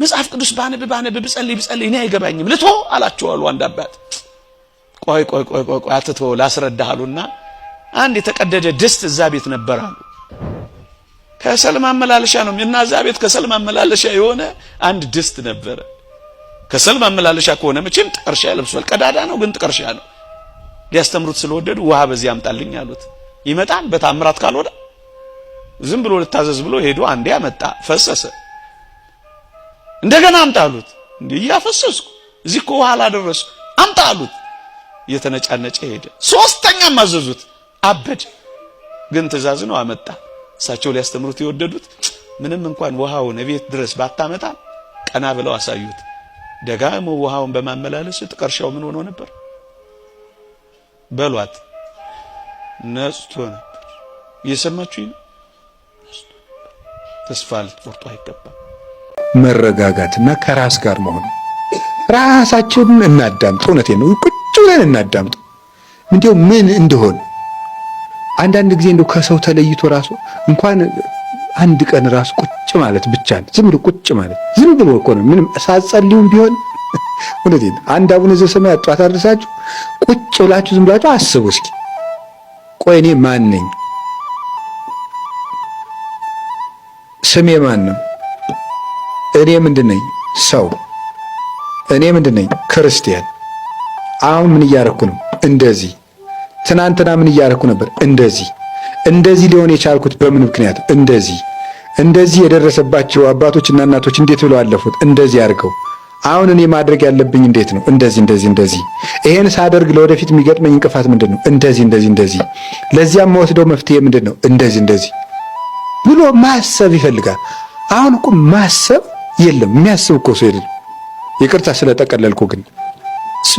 መጽሐፍ ቅዱስ ባነብ ብጸልይ እኔ አይገባኝም ልቶ አላቸው አሉ አንድ አባት። ቆይ አትቶ ላስረዳሃሉና አንድ የተቀደደ ድስት እዛ ቤት ነበር አሉ። ከሰል ማመላለሻ ነው እና እዛ ቤት ከሰል ማመላለሻ የሆነ አንድ ድስት ነበረ። ከሰል ማመላለሻ ከሆነ መቼም ጥቀርሻ ለብሷል። ቀዳዳ ነው ግን ጥቀርሻ ነው። ሊያስተምሩት ስለወደዱ ውሃ በዚህ ያምጣልኝ አሉት። ይመጣል በታምራት ካልሆነ ዝም ብሎ ልታዘዝ ብሎ ሄዶ አንዴ አመጣ፣ ፈሰሰ። እንደገና አምጣሉት። እንዴ ያፈሰስኩ እዚህ እኮ ውሃ አላደረሱ አምጣሉት። እየተነጫነጨ ሄደ። ሶስተኛም አዘዙት፣ አበደ። ግን ትእዛዝ ነው አመጣ። እሳቸው ሊያስተምሩት የወደዱት ምንም እንኳን ውሃውን ቤት ድረስ ባታመጣ ቀና ብለው አሳዩት። ደጋሞ ውሃውን በማመላለስ ጥቀርሻው ምን ሆኖ ነበር በሏት ነጽቶ ነበር። እየሰማችሁኝ ነው? ተስፋ ልትቆርጡ አይገባም። መረጋጋትና ከራስ ጋር መሆን። ራሳችንን እናዳምጥ። እውነቴን ነው። ቁጭ ብለን እናዳምጥ። እንዴው ምን እንደሆነ አንዳንድ ጊዜ እንደው ከሰው ተለይቶ ራሱ እንኳን አንድ ቀን ራሱ ቁጭ ማለት ብቻ ነው። ዝም ብሎ ቁጭ ማለት ዝም ብሎ እኮ ነው። ምንም ሳትጸልዩም ቢሆን እውነቴን አንድ አቡነ ዘበሰማያት ጧት አድርሳችሁ ቁጭ ብላችሁ ዝም ብላችሁ አስቡ እስኪ። ቆይ እኔ ማን ነኝ? ስሜ ማን ነው? እኔ ምንድነኝ? ሰው። እኔ ምንድነኝ? ክርስቲያን። አሁን ምን እያረኩ ነው? እንደዚህ። ትናንትና ምን እያረኩ ነበር? እንደዚህ ሊሆን የቻልኩት በምን ምክንያት? እንደዚህ የደረሰባቸው አባቶችና እናቶች እንዴት ብለው አለፉት? እንደዚህ አድርገው። አሁን እኔ ማድረግ ያለብኝ እንዴት ነው? እንደዚህ። ይሄን ሳደርግ ለወደፊት የሚገጥመኝ እንቅፋት ምንድነው? እንደዚህ። ለዚያም መወስደው መፍትሄ ምንድነው? እንደዚህ ብሎ ማሰብ ይፈልጋል። አሁን እኮ ማሰብ የለም። የሚያስብ እኮ ሰው የለም። ይቅርታ ስለጠቀለልኩ ግን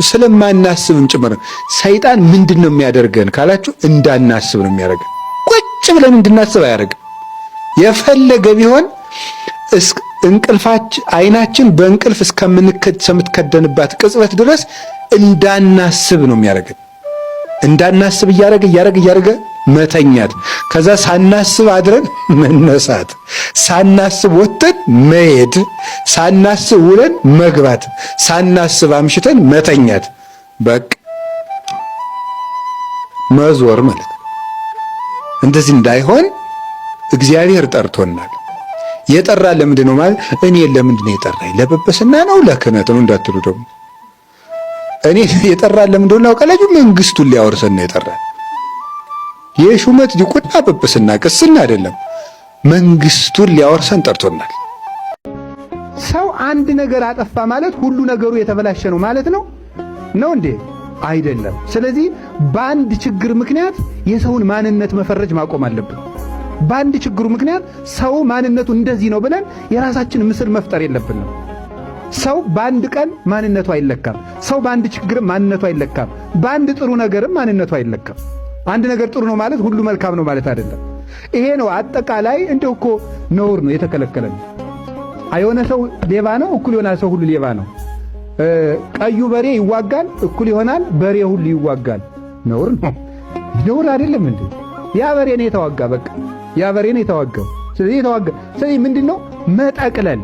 ስለማናስብም ጭምር ሰይጣን ምንድነው የሚያደርገን ካላችሁ እንዳናስብ ነው የሚያደርገን። ቁጭ ብለን እንድናስብ አያደርግም። የፈለገ ቢሆን አይናችን በእንቅልፍ እስከምትከደንባት ቅጽበት ድረስ እንዳናስብ ነው የሚያደርገን። እንዳናስብ እያደረገ መተኛት፣ ከዛ ሳናስብ አድረን መነሳት፣ ሳናስብ ወጥተን መሄድ፣ ሳናስብ ውለን መግባት፣ ሳናስብ አምሽተን መተኛት፣ በቃ መዞር ማለት ነው። እንደዚህ እንዳይሆን እግዚአብሔር ጠርቶናል። የጠራን ለምንድን ነው ማለት እኔ ለምንድን ነው የጠራኝ? ለጵጵስና ነው ለክህነት ነው እንዳትሉ ደግሞ እኔ የጠራን ለምንድን ነው ካላችሁ መንግስቱን ሊያወርሰን ነው የጠራን። የሹመት ዲቁና ጵጵስና ቅስና አይደለም፣ መንግስቱን ሊያወርሰን ጠርቶናል። ሰው አንድ ነገር አጠፋ ማለት ሁሉ ነገሩ የተበላሸ ነው ማለት ነው እንዴ? አይደለም። ስለዚህ በአንድ ችግር ምክንያት የሰውን ማንነት መፈረጅ ማቆም አለብን። በአንድ ችግሩ ምክንያት ሰው ማንነቱ እንደዚህ ነው ብለን የራሳችን ምስል መፍጠር የለብንም። ሰው በአንድ ቀን ማንነቱ አይለካም። ሰው በአንድ ችግርም ማንነቱ አይለካም። በአንድ ጥሩ ነገርም ማንነቱ አይለካም። አንድ ነገር ጥሩ ነው ማለት ሁሉ መልካም ነው ማለት አይደለም። ይሄ ነው አጠቃላይ። እንደው እኮ ነውር ነው፣ የተከለከለ ነው። የሆነ ሰው ሌባ ነው እኩል ይሆናል ሰው ሁሉ ሌባ ነው። ቀዩ በሬ ይዋጋል እኩል ይሆናል በሬ ሁሉ ይዋጋል። ነውር ነው። ነውር አይደለም እንዴ? ያ በሬ ነው የተዋጋ፣ በቃ ያ በሬ ነው የተዋጋው። ስለዚህ ምንድነው መጠቅለል?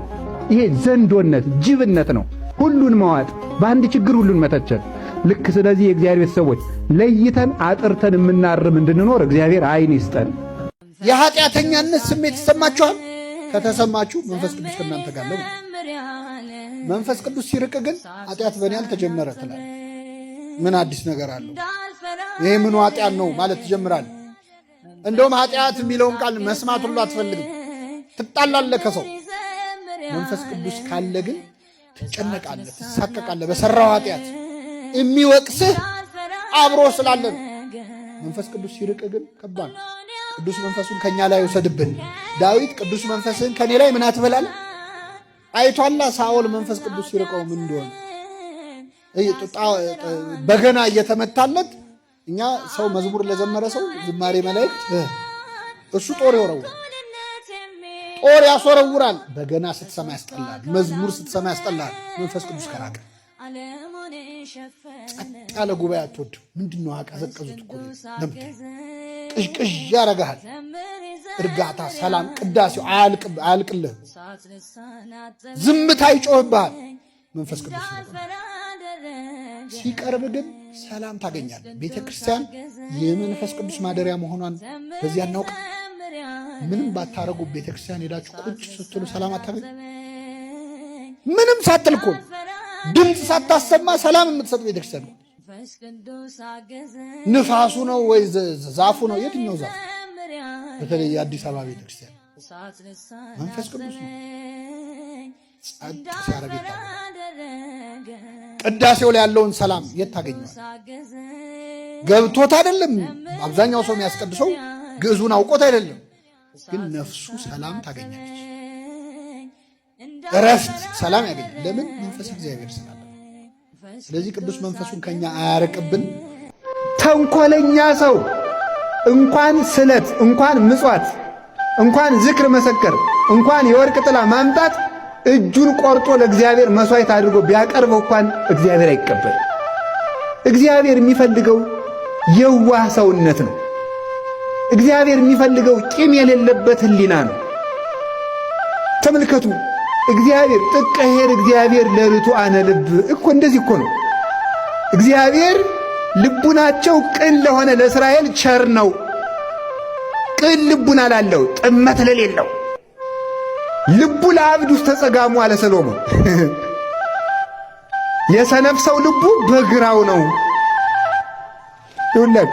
ይሄ ዘንዶነት፣ ጅብነት ነው። ሁሉን መዋጥ፣ በአንድ ችግር ሁሉን መተቸት። ልክ ስለዚህ የእግዚአብሔር ሰዎች ለይተን አጥርተን የምናርም እንድንኖር እግዚአብሔር አይን ይስጠን። የኃጢአተኛነት ስሜት ይሰማችኋል? ከተሰማችሁ መንፈስ ቅዱስ ከእናንተ ጋር ነው። መንፈስ ቅዱስ ሲርቅ ግን ኃጢአት በእኔ አልተጀመረ ትላለህ። ምን አዲስ ነገር አለው? ይሄ ምን ኃጢአት ነው ማለት ትጀምራለህ። እንደውም ኃጢአት የሚለውን ቃል መስማት ሁሉ አትፈልግም፣ ትጣላለህ ከሰው። መንፈስ ቅዱስ ካለ ግን ትጨነቃለህ፣ ትሳቀቃለህ። በሰራው ኃጢአት የሚወቅስህ አብሮ ስላለ ነው። መንፈስ ቅዱስ ሲርቅ ግን ከባድ ነው። ቅዱስ መንፈሱን ከኛ ላይ ይወሰድብን። ዳዊት ቅዱስ መንፈስህን ከኔ ላይ ምን አትበላል አይቷላ። ሳኦል መንፈስ ቅዱስ ሲርቀው ምን እንደሆነ በገና እየተመታለት። እኛ ሰው መዝሙር ለዘመረ ሰው ዝማሬ መላእክት እሱ ጦር ይወረውራል፣ ጦር ያስወረውራል። በገና ስትሰማ ያስጠላል፣ መዝሙር ስትሰማ ያስጠላል። መንፈስ ቅዱስ ከራቀ ጸጥ ያለ ጉባኤ አትወድም። ምንድነው አቀዘቀዙት እኮ ቅዥቅዥ ያረጋል። እርጋታ፣ ሰላም፣ ቅዳሴው አያልቅልህ። ዝምታ ይጮህብሃል። መንፈስ ቅዱስ ሲቀርብ ግን ሰላም ታገኛለህ። ቤተ ክርስቲያን የመንፈስ ቅዱስ ማደሪያ መሆኗን በዚያ እናውቅ። ምንም ባታረጉ ቤተ ክርስቲያን ሄዳችሁ ቁጭ ስትሉ ሰላም አታገኙ። ምንም ሳትል እኮ ድምፅ ሳታሰማ ሰላም የምትሰጥ ቤተ ክርስቲያን ነው። ንፋሱ ነው ወይ ዛፉ ነው? የትኛው ዛፍ? በተለይ የአዲስ አበባ ቤተ ክርስቲያን መንፈስ ቅዱስ ነው። ጸጥ ሲያረግ ይታወቃል። ቅዳሴው ላይ ያለውን ሰላም የት ታገኘዋል? ገብቶት አይደለም። አብዛኛው ሰው የሚያስቀድሰው ግዕዙን አውቆት አይደለም፣ ግን ነፍሱ ሰላም ታገኛለች። እረፍት፣ ሰላም ያገኛል። ለምን? መንፈስ እግዚአብሔር ስላለ። ስለዚህ ቅዱስ መንፈሱን ከኛ አያርቅብን። ተንኮለኛ ሰው እንኳን ስለት፣ እንኳን ምጽዋት፣ እንኳን ዝክር መሰከር፣ እንኳን የወርቅ ጥላ ማምጣት እጁን ቆርጦ ለእግዚአብሔር መስዋዕት አድርጎ ቢያቀርበው እንኳን እግዚአብሔር አይቀበል። እግዚአብሔር የሚፈልገው የዋህ ሰውነት ነው። እግዚአብሔር የሚፈልገው ቂም የሌለበት ሕሊና ነው። ተመልከቱ፣ እግዚአብሔር ጥቀ ኄር እግዚአብሔር ለርቱዓነ ልብ እኮ እንደዚህ እኮ ነው። እግዚአብሔር ልቡናቸው ቅን ለሆነ ለእስራኤል ቸር ነው። ቅን ልቡና ላለው ጥመት ለሌለው ልቡ ለአብድ ውስጥ ተጸጋሙ አለ ሰሎሞን። የሰነፍ ሰው ልቡ በግራው ነው። ይውላክ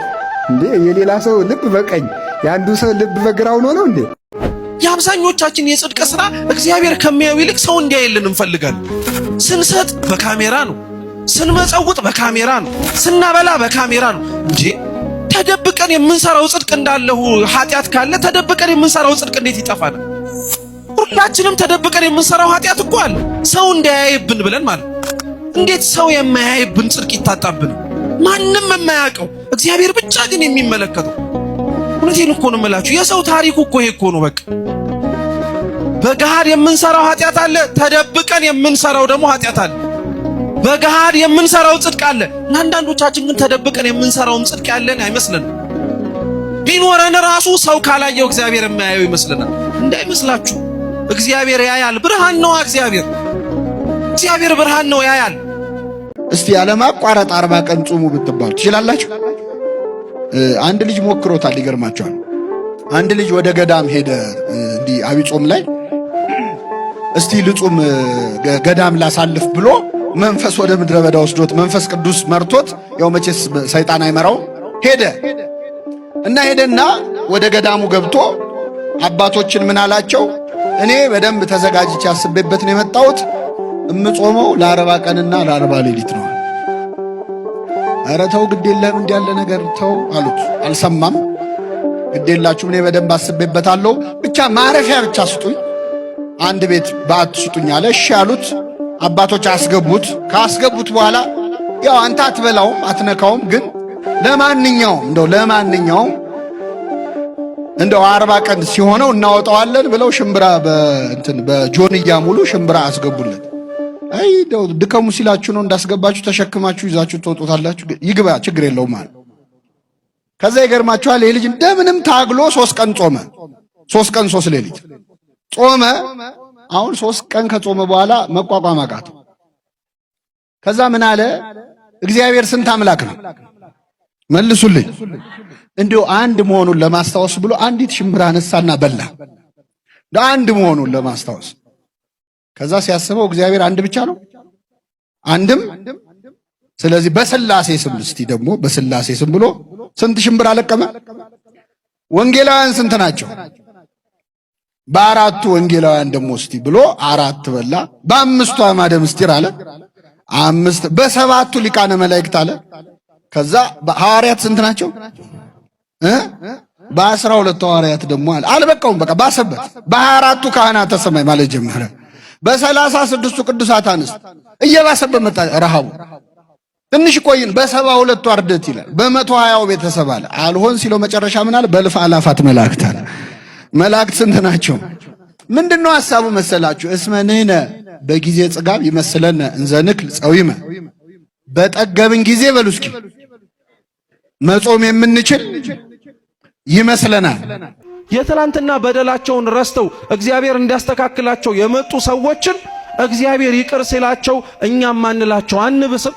እንዴ የሌላ ሰው ልብ በቀኝ የአንዱ ሰው ልብ በግራው ነው እንዴ? የአብዛኞቻችን የጽድቅ ሥራ እግዚአብሔር ከሚያየው ይልቅ ሰው እንዲያይልን እንፈልጋለን። ስንሰጥ በካሜራ ነው፣ ስንመጸውጥ በካሜራ ነው፣ ስናበላ በካሜራ ነው እንጂ ተደብቀን የምንሰራው ጽድቅ እንዳለው ኃጢአት ካለ ተደብቀን የምንሰራው ጽድቅ እንዴት ይጠፋናል? ሁላችንም ተደብቀን የምንሰራው ኃጢአት እኮ አለ፣ ሰው እንዳያይብን ብለን ማለት። እንዴት ሰው የማያይብን ጽድቅ ይታጣብን? ማንም የማያውቀው እግዚአብሔር ብቻ ግን የሚመለከተው። እውነቴን እኮ ነው የምላችሁ፣ የሰው ታሪኩ እኮ ይሄ እኮ ነው። በቃ በገሃድ የምንሰራው ኃጢአት አለ፣ ተደብቀን የምንሰራው ደግሞ ኃጢአት አለ። በገሃድ የምንሰራው ጽድቅ አለ። አንዳንዶቻችን ግን ተደብቀን የምንሰራውን ጽድቅ ያለን አይመስልንም። ቢኖረን ራሱ ሰው ካላየው እግዚአብሔር የማያየው ይመስልናል። እንዳይመስላችሁ፣ እግዚአብሔር ያያል። ብርሃን ነው እግዚአብሔር ብርሃን ነው፣ ያያል። እስቲ ያለማቋረጥ 40 ቀን ጾሙ ብትባሉ ትችላላችሁ? አንድ ልጅ ሞክሮታል። ይገርማችኋል። አንድ ልጅ ወደ ገዳም ሄደ። እንዲህ አብይ ጾም ላይ እስቲ ልጹም ገዳም ላሳልፍ ብሎ መንፈስ ወደ ምድረ በዳ ወስዶት መንፈስ ቅዱስ መርቶት፣ ያው መቼስ ሰይጣን አይመራው ሄደና ወደ ገዳሙ ገብቶ አባቶችን ምን አላቸው? እኔ በደንብ ተዘጋጅቼ አስቤበት ነው የመጣሁት። እምጾመው ለ40 ቀንና ለ40 ሌሊት ነው። ኧረ ተው ግድ የለህም እንዲያለ ነገር ተው አሉት። አልሰማም። ግድ የላችሁም እኔ በደንብ አስቤበታለሁ፣ ብቻ ማረፊያ ብቻ ስጡኝ፣ አንድ ቤት በዓት ስጡኝ አለ። እሺ አሉት። አባቶች አስገቡት። ካስገቡት በኋላ ያው አንተ አትበላውም አትነካውም፣ ግን ለማንኛውም እንደው 40 ቀን ሲሆነው እናወጣዋለን ብለው ሽምብራ በጆንያ ሙሉ ሽምብራ አስገቡለት። አይ እንደው ድከሙ ሲላችሁ ነው እንዳስገባችሁ ተሸክማችሁ ይዛችሁ ትወጡታላችሁ፣ ይግባ ችግር የለውም ማለት። ከዛ ይገርማችኋል፣ ይሄ ልጅ እንደምንም ታግሎ 3 ቀን ጾመ። 3 ቀን 3 ሌሊት ጾመ። አሁን 3 ቀን ከጾመ በኋላ መቋቋም አቃተው። ከዛ ምን አለ? እግዚአብሔር ስንት አምላክ ነው? መልሱልኝ። እንዲሁ አንድ መሆኑን ለማስታወስ ብሎ አንዲት ሽምብራ አነሳና በላ፣ አንድ መሆኑን ለማስታወስ። ከዛ ሲያስበው እግዚአብሔር አንድ ብቻ ነው፣ አንድም። ስለዚህ በስላሴ ስም እስቲ ደግሞ በስላሴ ስም ብሎ ስንት ሽምብራ ለቀመ? ወንጌላውያን ስንት ናቸው? በ4 ወንጌላውያን ደግሞ እስቲ ብሎ 4 በላ። በ5 አዕማደ ምስጢር አለ 5፣ በ7 ሊቃነ መላእክት አለ። ከዛ ሐዋርያት ስንት ናቸው? በ12 ሐዋርያት ደግሞ አለ። አልበቃውም፣ በቃ ባሰበት። በ24ቱ ካህናተ ሰማይ ማለት ጀመረ። በ36ቱ ቅዱሳት አንስት እየባሰበት መጣ ረሃቡ። ትንሽ ቆይን፣ በ72ቱ አርድእት ይላል፣ በ120ው ቤተሰብ አለ። አልሆን ሲለው መጨረሻ ምን አለ? በእልፍ አላፋት መላእክት አለ። መላእክት ስንት ናቸው? ምንድነው ሐሳቡ መሰላችሁ? እስመንህነ በጊዜ ጽጋብ ይመስለነ እንዘንክል ጸዊመ። በጠገብን ጊዜ በሉ እስኪ መጾም የምንችል ይመስለናል። የትላንትና በደላቸውን ረስተው እግዚአብሔር እንዲያስተካክላቸው የመጡ ሰዎችን እግዚአብሔር ይቅር ሲላቸው እኛም ማንላቸው አንብስም?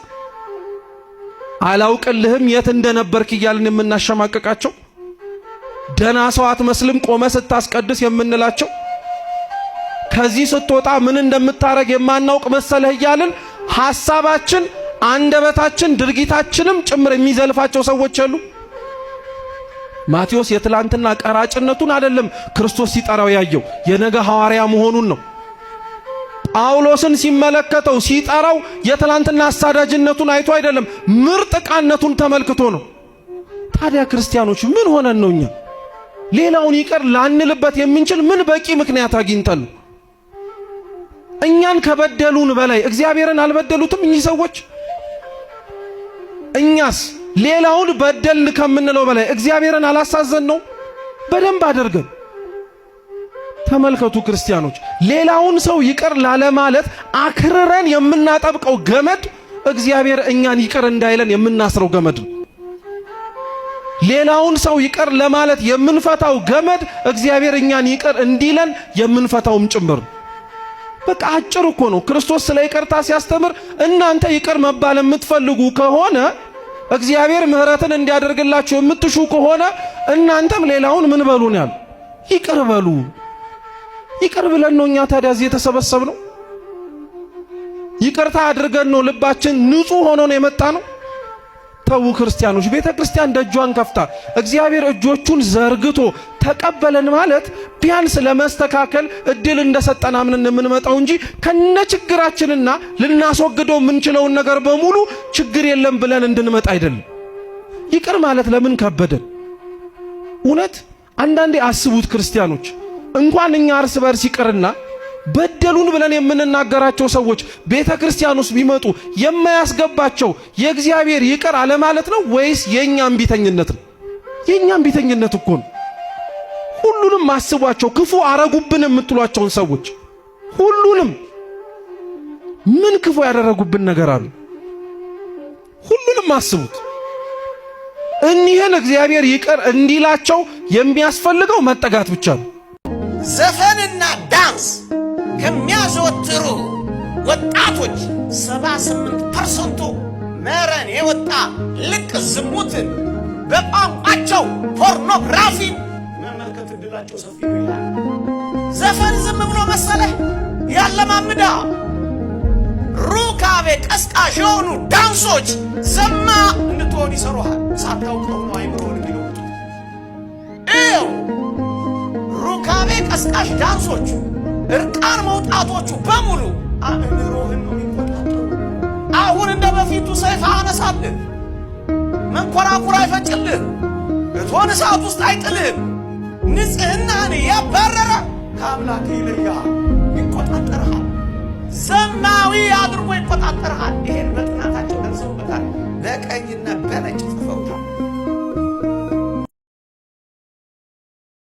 አላውቅልህም የት እንደነበርክ እያልን የምናሸማቀቃቸው፣ ደና ሰው አትመስልም ቆመ ስታስቀድስ የምንላቸው፣ ከዚህ ስትወጣ ምን እንደምታረግ የማናውቅ መሰለህ እያልን ሐሳባችን፣ አንደበታችን፣ ድርጊታችንም ጭምር የሚዘልፋቸው ሰዎች አሉ። ማቴዎስ የትላንትና ቀራጭነቱን አይደለም ክርስቶስ ሲጠራው ያየው የነገ ሐዋርያ መሆኑን ነው። ጳውሎስን ሲመለከተው ሲጠራው የትላንትና አሳዳጅነቱን አይቶ አይደለም ምርጥ ቃነቱን ተመልክቶ ነው። ታዲያ ክርስቲያኖች ምን ሆነን ነው እኛ ሌላውን ይቅር ላንልበት የምንችል ምን በቂ ምክንያት አግኝተን ነው? እኛን ከበደሉን በላይ እግዚአብሔርን አልበደሉትም እኚህ ሰዎች? እኛስ ሌላውን በደልን ከምንለው በላይ እግዚአብሔርን አላሳዘን ነው? በደንብ አድርገን ተመልከቱ ክርስቲያኖች። ሌላውን ሰው ይቅር ላለ ማለት አክርረን የምናጠብቀው ገመድ እግዚአብሔር እኛን ይቅር እንዳይለን የምናስረው ገመድ ነው። ሌላውን ሰው ይቅር ለማለት የምንፈታው ገመድ እግዚአብሔር እኛን ይቅር እንዲለን የምንፈታውም ጭምር። በቃ አጭር እኮ ነው። ክርስቶስ ስለ ይቅርታ ሲያስተምር እናንተ ይቅር መባል የምትፈልጉ ከሆነ እግዚአብሔር ምሕረትን እንዲያደርግላችሁ የምትሹ ከሆነ እናንተም ሌላውን ምን በሉን ያሉ ይቅር በሉ። ይቅር ብለን ነው እኛ ታዲያ እዚህ የተሰበሰብነው? ይቅርታ አድርገን ነው ልባችን ንጹህ ሆኖ ነው የመጣ ነው? ተው ክርስቲያኖች፣ ቤተ ክርስቲያን ደጇን ከፍታ እግዚአብሔር እጆቹን ዘርግቶ ተቀበለን ማለት ቢያንስ ለመስተካከል እድል እንደሰጠን አምነን የምንመጣው እንጂ ከነችግራችንና ልናስወግደው የምንችለውን ነገር በሙሉ ችግር የለም ብለን እንድንመጣ አይደለም። ይቅር ማለት ለምን ከበደን? እውነት አንዳንዴ አስቡት ክርስቲያኖች፣ እንኳን እኛ እርስ በርስ ይቅርና በደሉን ብለን የምንናገራቸው ሰዎች ቤተ ክርስቲያን ውስጥ ቢመጡ የማያስገባቸው የእግዚአብሔር ይቅር አለ ማለት ነው ወይስ የኛም ቢተኝነት ነው? የኛም ቢተኝነት እኮ ነው። ሁሉንም አስቧቸው። ክፉ አረጉብን የምትሏቸውን ሰዎች ሁሉንም ምን ክፉ ያደረጉብን ነገር አለ? ሁሉንም አስቡት። እኒህን እግዚአብሔር ይቅር እንዲላቸው የሚያስፈልገው መጠጋት ብቻ ነው። ዘፈንና ዳንስ ከሚያዘወትሩ ወጣቶች 78% መረን የወጣ ልቅ ዝሙትን በቋንቋቸው ፖርኖግራፊን መመልከት እድላቸው ሰፊ ነው ይላል። ዘፈን ዝም ብሎ መሰለህ ያለማምዳ ሩካቤ ቀስቃሽ የሆኑ ዳንሶች ዘማ እንድትሆን ይሰሩሃል። ሳታውቀው ነው አይምሮን የሚለውጡ። ይኸው ሩካቤ ቀስቃሽ ዳንሶቹ እርቃን መውጣቶቹ በሙሉ አእምሮህን ነው የሚቆጣጠሩ። አሁን እንደ በፊቱ ሰይፍ አነሳልህ፣ መንኮራኩር አይፈጭልህ፣ እቶን እሳት ውስጥ አይጥልህም። ንጽህናህን ያባረረ ከአምላክ ይለያል፣ ይቆጣጠርሃል። ዘማዊ አድርጎ ይቆጣጠርሃል። ይሄን በጥናታቸው ደርሰውበታል። በቀኝና